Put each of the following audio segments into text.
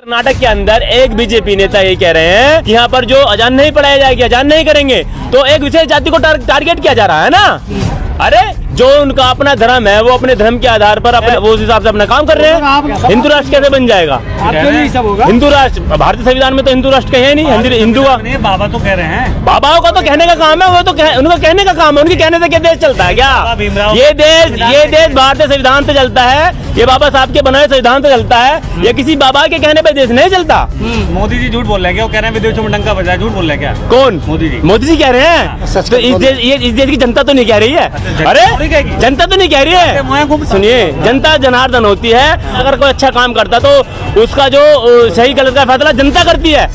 कर्नाटक के अंदर एक बीजेपी नेता ये कह रहे हैं कि यहाँ पर जो अजान नहीं पढ़ाया जाएगी, अजान नहीं करेंगे तो एक विशेष जाति को टारगेट किया जा रहा है ना। अरे जो उनका अपना धर्म है वो अपने धर्म के आधार पर अपने वो उस हिसाब से अपना काम कर रहे हैं। हिंदू राष्ट्र कैसे बन जाएगा? हिंदू राष्ट्र भारतीय संविधान में तो हिंदू राष्ट्र कहे नहीं। हिंदू का बाबा तो कह रहे हैं, बाबाओं का तो कहने का काम है, वो तो उनका कहने का काम है। उनके कहने से क्या देश चलता है क्या? ये देश भारतीय संविधान से चलता है, ये बाबा साहब के बनाए संविधान से चलता है। ये किसी बाबा के कहने पे देश नहीं चलता। मोदी जी झूठ बोल रहे हैं क्या? वो कह रहे हैं विदेशों में डंका बजा, झूठ बोल रहे हैं क्या? कौन? मोदी जी कह रहे हैं। तो इस देश की जनता तो नहीं कह रही है। अरे जनता तो नहीं कह रही है। सुनिए, जनता जनार्दन होती है। अगर कोई अच्छा काम करता तो उसका जो सही गलत का फैसला जनता करती है।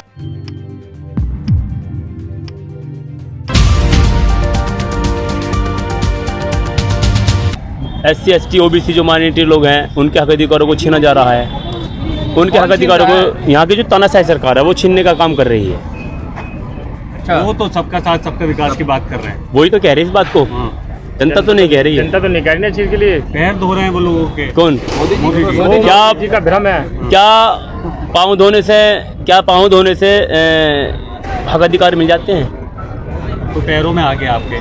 SC ST OBC जो माइनॉरिटी लोग हैं उनके हक अधिकारों को छीना जा रहा है। उनके हक अधिकारों को यहाँ की जो तानाशाही सरकार है वो छीनने का काम कर रही है। अच्छा, वो तो सबका साथ सबका विकास की बात कर रहे हैं। वही तो कह रहे हैं इस बात को। जनता तो नहीं कह रही है। जनता तो नहीं कह रही है चीज के लिए। पैर धो रहे हैं वो लोगों के। कौन? मोदी जी का भ्रम है। क्या पाँव धोने से हक अधिकार मिल जाते हैं? तो पैरों में आ गया आपके।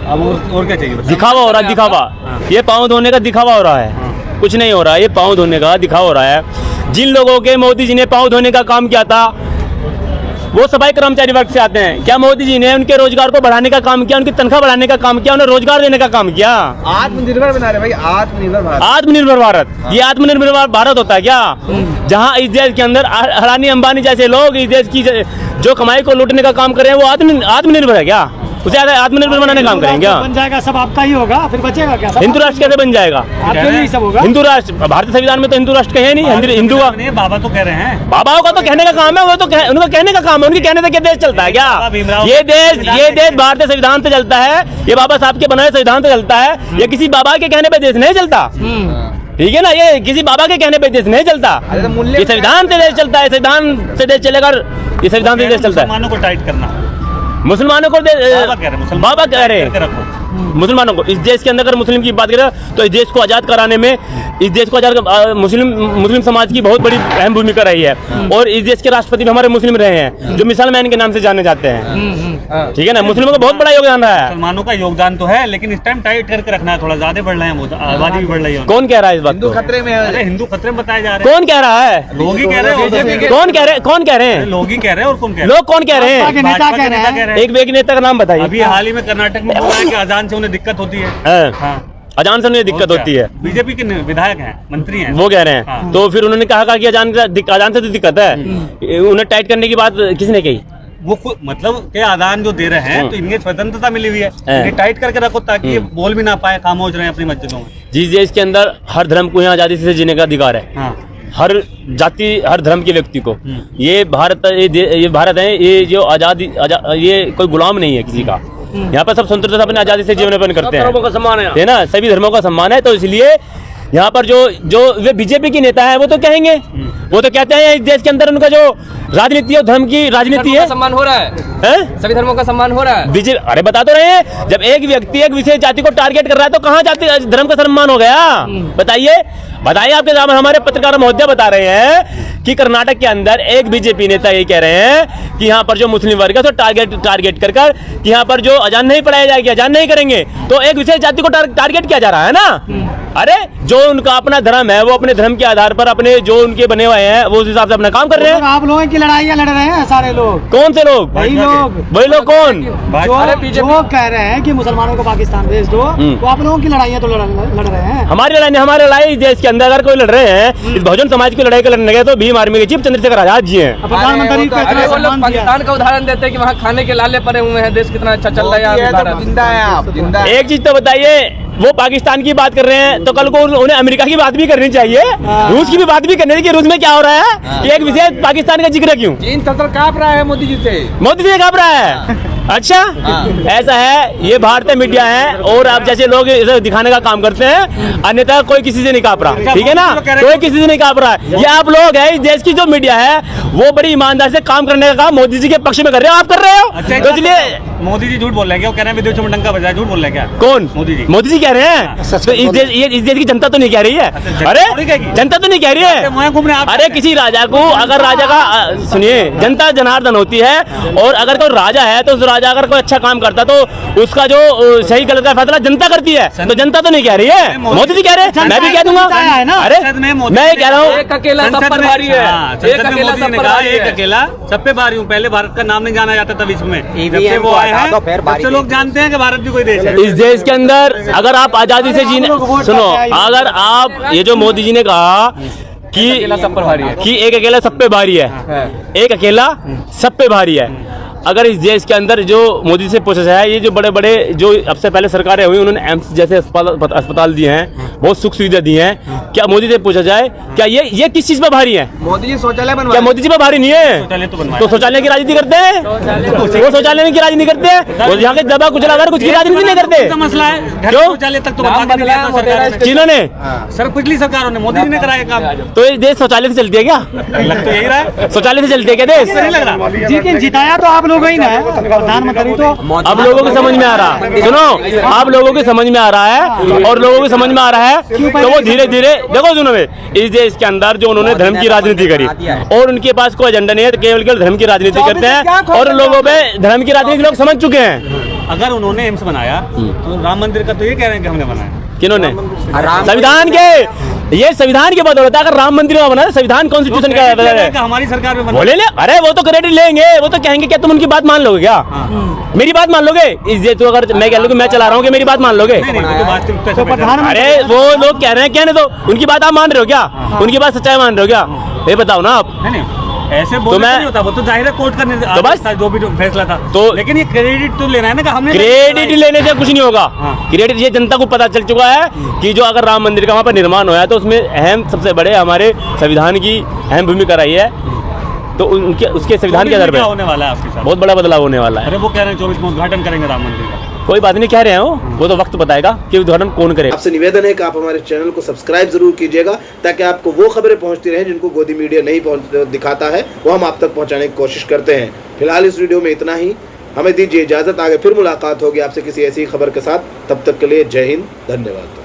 अब और क्या चाहिए? दिखावा हो रहा है, दिखावा। ये पाँव धोने का दिखावा हो रहा है, कुछ नहीं हो रहा है। ये पाँव धोने का दिखावा हो रहा है। जिन लोगों के मोदी जी ने पाँव धोने का काम किया था वो सफाई कर्मचारी वर्ग से आते हैं। क्या मोदी जी ने उनके रोजगार को बढ़ाने का काम किया, उनकी तनख्वाह बढ़ाने का काम किया, उन्हें रोजगार देने का काम किया? आत्मनिर्भर बना रहे भाई, आत्मनिर्भर भारत। आत्मनिर्भर भारत, ये आत्मनिर्भर भारत होता है क्या? जहाँ इस देश के अंदर अडानी अंबानी जैसे लोग इस देश की जो कमाई को लूटने का काम कर रहे हैं वो आत्मनिर्भर है क्या? उसे आत्मनिर्भर बनाने का काम करेंगे? बन जाएगा सब आपका ही होगा, फिर बचेगा क्या? हिंदू राष्ट्र कैसे बन जाएगा? आपके लिए सब होगा। हिंदू राष्ट्र भारतीय संविधान में तो हिंदू राष्ट्र कहे नहीं। हिंदू का बाबा तो कह रहे हैं, बाबाओं का तो कहने का काम है, वो तो उनका कहने का काम है। उनके कहने से क्या देश चलता है क्या? ये देश भारतीय संविधान से चलता है, ये बाबा साहब के बनाए संविधान से चलता है। ये किसी बाबा के कहने पे देश नहीं चलता, ठीक है ना? ये किसी बाबा के कहने पे देश नहीं चलता। ये संविधान से देश चलता है, संविधान से देश चलेगा। ये संविधान से देश चलता है। मुसलमानों को टाइट करना, मुसलमानों को बाबा कह रहे हैं मुसलमानों को। इस देश के अंदर अगर मुस्लिम की बात करें तो इस देश को आज़ाद कराने में मुस्लिम समाज की बहुत बड़ी अहम भूमिका रही है। और इस देश के राष्ट्रपति भी हमारे मुस्लिम रहे हैं, जो मिसाइल मैन के नाम से जाने जाते हैं, ठीक है ना? मुस्लिमों का बहुत बड़ा योगदान रहा है। मुसलमानों का योगदान तो है, लेकिन इस टाइम टाइट करके रखना है। थोड़ा ज्यादा बढ़ रहे हैं, आबादी भी बढ़ रही है। कौन कह रहा है इस बात को? खतरे में है। अरे हिंदू खतरे में बताए जा रहे हैं। कौन कह रहा है? लोग ही कह रहे हैं। कौन कह रहे हैं? लोग ही कह रहे हैं। और कौन कह रहे हैं? लोग कौन कह रहे हैं? नेता कह रहे हैं। एक नेता का नाम बताइए। अभी हाल ही में कर्नाटक में बोला है कि अजान से उन्हें दिक्कत होती है। अजान से उन्हें दिक्कत होती है। बीजेपी के विधायक हैं, मंत्री हैं, वो कह रहे हैं। तो फिर उन्होंने कहा कि अजान से तो दिक्कत है। उन्हें टाइट करने की बात किसने कही? वो मतलब के आदान जो दे रहे हैं तो इनकी स्वतंत्रता मिली हुई है, इन्हें टाइट करके रखो ताकि ये बोल भी ना पाए, खामोश रहे अपनी मस्जिदों में। जिस देश के अंदर हर धर्म को यहाँ आजादी से जीने का अधिकार है, हर जाति हर धर्म के व्यक्ति को। ये भारत है। ये जो आजादी ये कोई गुलाम नहीं है किसी का। यहाँ पर सब स्वतंत्रता अपनी आजादी से जीवन यापन करते हैं। धर्मों का सम्मान है ना, सभी धर्मों का सम्मान है। तो इसलिए यहाँ पर जो वे बीजेपी की नेता है वो तो कहेंगे, वो तो कहते हैं इस देश के अंदर उनका जो राजनीति है, धर्म की राजनीति है, सम्मान हो रहा है, सभी धर्मों का सम्मान हो रहा है। बीजेपी अरे बता तो रहे हैं, जब एक व्यक्ति एक विशेष जाति को टारगेट कर रहा है तो कहाँ जाति धर्म का सम्मान हो गया? बताइए आपके सामने हमारे पत्रकार महोदय बता रहे हैं कि कर्नाटक के अंदर एक बीजेपी नेता ये कह रहे हैं कि यहाँ पर जो मुस्लिम वर्ग है तो टारगेट कर कि यहाँ पर जो अजान नहीं पढ़ाया जाएगी, अजान नहीं करेंगे तो एक विशेष जाति को टारगेट किया जा रहा है ना। अरे जो उनका अपना धर्म है वो अपने धर्म के आधार पर अपने जो उनके बने हुए हैं वो उस हिसाब से अपना काम कर रहे हैं। आप लोगों की लड़ाइयाँ लड़ रहे हैं सारे लोग। कौन से लोग? वही लोग कौन? जो कह रहे हैं कि मुसलमानों को पाकिस्तान भेज दो, तो आप लोगों की लड़ाइयाँ तो लड़ रहे हैं। हमारी लड़ाई इस देश के अंदर अगर कोई लड़ रहे हैं, इस बहुजन समाज की लड़ाई को लड़ने गए तो भीम आर्मी के चीफ चंद्रशेखर आजाद जी हैं। प्रधानमंत्री पाकिस्तान का उदाहरण देते हैं कि वहाँ खाने के लाले पड़े हुए हैं, देश कितना अच्छा चल रहा है। एक चीज तो बताइए, वो पाकिस्तान की बात कर रहे हैं तो कल को उन्हें अमेरिका की बात भी करनी चाहिए, रूस की भी बात भी करनी चाहिए कि रूस में क्या हो रहा है। कि एक विशेष पाकिस्तान का जिक्र क्यों? चीन तंत्र कांप रहा है मोदी जी से कांप रहा है। अच्छा, ऐसा है, ये भारतीय मीडिया है और आप जैसे लोग इसे दिखाने का काम करते हैं, अन्यथा कोई किसी से नहीं कांप रहा, ठीक है ना? कोई किसी से नहीं कांप रहा है। ये आप लोग हैं, इस देश की जो मीडिया है वो बड़ी ईमानदारी से काम करने का काम मोदी जी के पक्ष में कर रहे हो, आप कर रहे हो। तो इसलिए मोदी जी झूठ बोल रहे हैं क्या? वो कह रहे हैं विदेशों में डंका बजा है, झूठ बोल रहे हैं क्या? कौन? मोदी जी कह रहे हैं। तो इस देश की जनता तो नहीं कह रही है। अरे जनता तो नहीं कह रही है। अरे किसी राजा को अगर राजा का सुनिए, जनता जनार्दन होती है, और अगर कोई राजा है तो उस राजा अगर कोई अच्छा काम करता तो उसका जो सही गलत का फैसला जनता करती है। तो जनता तो नहीं कह रही है, मोदी जी कह रहे हैं, मैं भी कह दूंगा। अरे मैं कह रहा हूँ एक अकेला सब पर भारी है, एक अकेला सब पर भारी है। एक अकेला सब पे भारी हूँ। पहले भारत का नाम नहीं जाना जाता था विश्व में, जब से वो आए हैं तब से लोग जानते हैं कि भारत भी कोई देश है। इस देश के अंदर अगर आप आजादी से जीने, सुनो, अगर आप ये जो मोदी जी ने कहा कि सब पर भारी है, कि एक अकेला सब पे भारी है, एक अकेला सब पे भारी है। अगर इस देश के अंदर जो मोदी से पूछा जाए, ये जो बड़े बड़े जो अब से पहले सरकारें हुई उन्होंने एम्स जैसे अस्पताल दिए हैं, बहुत सुख सुविधा दी हैं, क्या मोदी से पूछा जाए क्या ये किस चीज पे भारी है? मोदी जी शौचालय बनवा, क्या मोदी जी पे भारी नहीं है? शौचालय तो बनवाया। तो शौचालय की राजनीति करते हैं, वो शौचालय की राजनीति करते हैं, वो यहाँ के दबा कुचला अगर कुछ की राजनीति नहीं करते। मसला है क्यों? शौचालय तक तो बनवा के नहीं दिया सरकार ने। जिन्होंने सर पिछली सरकारों ने, मोदी जी ने कराया काम। तो ये देश शौचालय से चलती है क्या? लग तो यही रहा है, शौचालय से चलती है क्या देश? नहीं लग रहा। लेकिन जिताया तो आप लोगों ही ना है प्रधानमंत्री। तो अब लोगों को समझ में आ रहा है, सुनो, आप लोगों को समझ में आ रहा है, और लोगों को समझ में आ रहा है तो वो धीरे धीरे देखो, सुनो, इस देश के अंदर जो उन्होंने धर्म की राजनीति करी और उनके पास कोई एजेंडा नहीं है, केवल धर्म की राजनीति करते हैं, और लोगों में धर्म की राजनीति लोग समझ चुके हैं। अगर उन्होंने एम्स बनाया तो राम मंदिर का तो ये कह रहे हैं कि हमने बनाया। किन्होंने? संविधान के, ये संविधान की बात होता है। अगर राम मंदिर का बना, संविधान कॉन्स्टिट्यूशन का है, हमारी सरकार में बोले ले, अरे वो तो क्रेडिट लेंगे, वो तो कहेंगे क्या तुम उनकी बात मान लोगे क्या? मेरी बात मान लोगे? इस तो अगर मैं कह लूँ कि मैं चला रहा हूँ कि मेरी बात मान लोगे? अरे वो लोग कह रहे हैं, कहने दो, उनकी बात आप मान रहे हो क्या? उनकी बात सच्चाई मान रहे हो क्या? ये बताओ ना आप। ऐसे बोल नहीं होता, वो तो जाहिर है कोर्ट करने तो बस जो भी फैसला था। तो लेकिन ये क्रेडिट तो लेना है ना, हमने क्रेडिट लेने से कुछ नहीं होगा। क्रेडिट ये जनता को पता चल चुका है कि जो अगर राम मंदिर का वहाँ पर निर्माण हुआ है तो उसमें अहम सबसे बड़े हमारे संविधान की अहम भूमिका रही है। तो उनके उसके संविधान के आधार पर होने वाला है आपके साथ बहुत बड़ा बदलाव होने वाला है। अरे वो कह रहे हैं 24 में उद्घाटन करेंगे राम मंदिर का। कोई बात नहीं, कह रहे हो, वो तो वक्त बताएगा कि उद्घाटन कौन करेगा। आपसे निवेदन है कि आप हमारे चैनल को सब्सक्राइब जरूर कीजिएगा, ताकि आपको वो खबरें पहुंचती रहें जिनको गोदी मीडिया नहीं दिखाता है, वो हम आप तक पहुंचाने की कोशिश करते हैं। फिलहाल इस वीडियो में इतना ही, हमें दीजिए इजाजत। आगे फिर मुलाकात होगी आपसे किसी ऐसी खबर के साथ। तब तक के लिए जय हिंद, धन्यवाद।